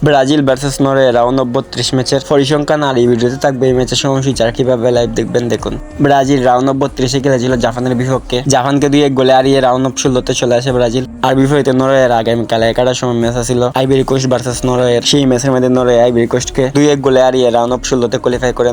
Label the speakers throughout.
Speaker 1: Brazil versus Norway round of 32 ম্যাচের পরিসংখ্যান আর এই ভিডিওতে থাকবে এই ম্যাচের সময়সূচি আর কিভাবে লাইভ দেখবেন দেখুন। ব্রাজিল রাউন্ড অফ 32-এ খেলেছিল জাপানের বিপক্ষে, জাপানকে 2-1 গোলে হারিয়ে রাউন্ড অফ 16-তে চলে আসে ব্রাজিল। আর বিপরীতে নরওয়ের আগামীকাল 11টার সময় ম্যাচ ছিল আইভরি কোস্ট ভার্সেস নরওয়ের। সেই ম্যাচের মধ্যে নরওয়ে আইভরি কোস্টকে 2-1 গোলে হারিয়ে রাউন্ড অফ 16-তে কোয়ালিফাই করে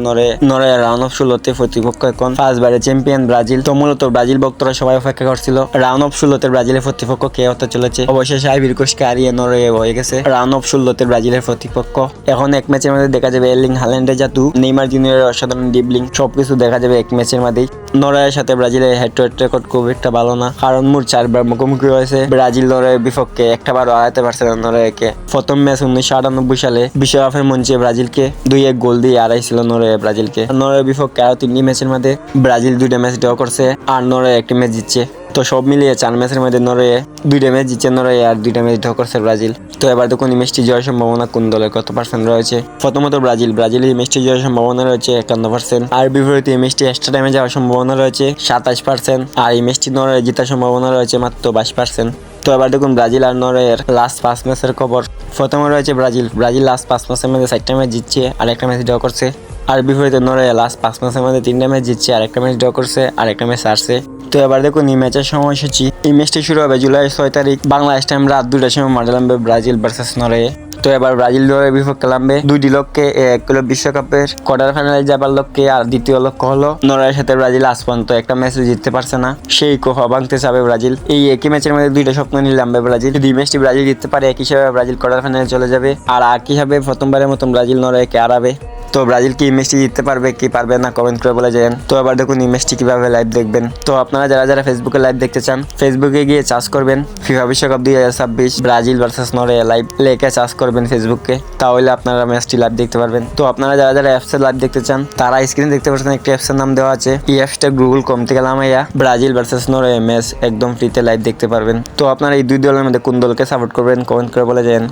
Speaker 1: নরওয়ে রাউন্ড অফ 16-তে প্রতিপক্ষ এখন ফার্স্টবারের চ্যাম্পিয়ন ব্রাজিল। তো মূলত ব্রাজিল ভক্তরা সবাই অপেক্ষা করছিল রাউন্ড অফ 16-তে ব্রাজিলের প্রতিপক্ষ কে হতে চলেছে। অবশেষে আইভরি কোস্টকে হারিয়ে নরওয়ে হয়ে গেছে রাউন্ড অফ 16-তে ব্রাজিলের প্রতিপক্ষ। এখন এক ম্যাচের মধ্যে দেখা যাবে এরলিং হাল্যান্ডের জাদু, নেইমার জুনিয়রের অসাধারণ ড্রিবলিং, সবকিছু দেখা যাবে এক ম্যাচের মধ্যেই। নরওয়ের সাথে ব্রাজিলের হেড টু হেড রেকর্ড খুব একটা ভালো না, কারণ মোট 4বার মুখোমুখি হয়েছে ব্রাজিল নরওয়ের বিপক্ষে, একটাবারও হারাতে পারছে না নরওয়েকে। প্রথম ম্যাচ 1998 সালে বিশ্বকাপের মঞ্চে ব্রাজিলকে 2-1 গোল দিয়ে হারাইছিল নরওয়ে ব্রাজিলকে। নরওয়ের বিপক্ষে আরো 3টি ম্যাচের মধ্যে ব্রাজিল 2টা ম্যাচ ড্র করছে আর নরওয়ে 1টি ম্যাচ জিতছে। তো সব মিলিয়ে 4 ম্যাচের মধ্যে নরওয়ে 2টা ম্যাচ জিতছে নরওয়ে আর 2টা ম্যাচ ড্র করছে ব্রাজিল। তো এবার দেখুন এই ম্যাচটি জয়ের সম্ভাবনা কোন দলের কত পার্সেন্ট রয়েছে। প্রথমত ব্রাজিল এই ম্যাচটি জয়ের সম্ভাবনা রয়েছে 51%, আর বিপরীতে এই ম্যাচটি এক্সট্রা টাইমে যাওয়ার সম্ভাবনা রয়েছে 27%, আর এই ম্যাচটি নরওয়ে জেতার সম্ভাবনা রয়েছে মাত্র 22%। তো এবার দেখুন ব্রাজিল আর নরওয়ের লাস্ট 5 ম্যাচের খবর। প্রথমে রয়েছে ব্রাজিল লাস্ট 5 ম্যাচের মধ্যে 4টা ম্যাচ জিতছে আর একটা ম্যাচ ড্র করছে। আর বিপরীতে নরওয়ে লাস্ট 5 ম্যাচের মধ্যে 3টা ম্যাচ জিতছে আর একটা ম্যাচ ড্র করছে আর একটা ম্যাচ হারছে। তো এবার দেখুন এই ম্যাচের সময়সূচি। এই ম্যাচটি শুরু হবে জুলাই 6 তারিখ বাংলাদেশ টাইম রাত 2টার সময় মাঠে নামবে ব্রাজিল ভার্সেস নরওয়ে। তো এবার ব্রাজিল নরওয়ের বিপক্ষে নামবে 2টি লক্ষ্যে, এক হলো বিশ্বকাপের কোয়ার্টার ফাইনালে যাবার লক্ষ্যে আর দ্বিতীয় লক্ষ্য হলো নরওয়ের সাথে ব্রাজিল আজ পর্যন্ত একটা ম্যাচও জিততে পারছে না, সেই কোফা ভাঙতে চাবে ব্রাজিল। এই একই ম্যাচের মধ্যে 2টা স্বপ্ন নিয়ে নামবে ব্রাজিল। যদি ম্যাচটি ব্রাজিল জিততে পারে এক হিসাবে ব্রাজিল কোয়ার্টার ফাইনালে চলে যাবে আর এক হিসাবে প্রথমবারের মতন ব্রাজিল নরওয়েকে হারাবে। তো ব্রাজিল কি এই ম্যাচটি জিততে পারবে কি পারবে না কমেন্ট করে বলে যান। তো এবার দেখুন এই ম্যাচটি কিভাবে লাইভ দেখবেন। তো আপনারা যারা ফেসবুকে লাইভ দেখতে চান ফেসবুকে গিয়ে চার্জ করবেন ফিফা বিশ্বকাপ 2026 ব্রাজিল ভার্সেস নরওয়ে লাইভ লেখে চার্জ করবেন ফেসবুকে, তাহলে আপনারা ম্যাচটি লাইভ দেখতে পারবেন। তো আপনারা যারা অ্যাপসে লাইভ দেখতে চান তারা স্ক্রিনে দেখতে পাচ্ছেন একটি অ্যাপসের নাম দেওয়া আছে। এই অ্যাপসটা গুগল ক্রোম থেকে নামাইয়া ব্রাজিল ভার্সেস নরওয়ে ম্যাচ একদম ফ্রিতে লাইভ দেখতে পারবেন। তো আপনারা এই দুই দলের মধ্যে কোন দলকে সাপোর্ট করবেন কমেন্ট করে বলে যান।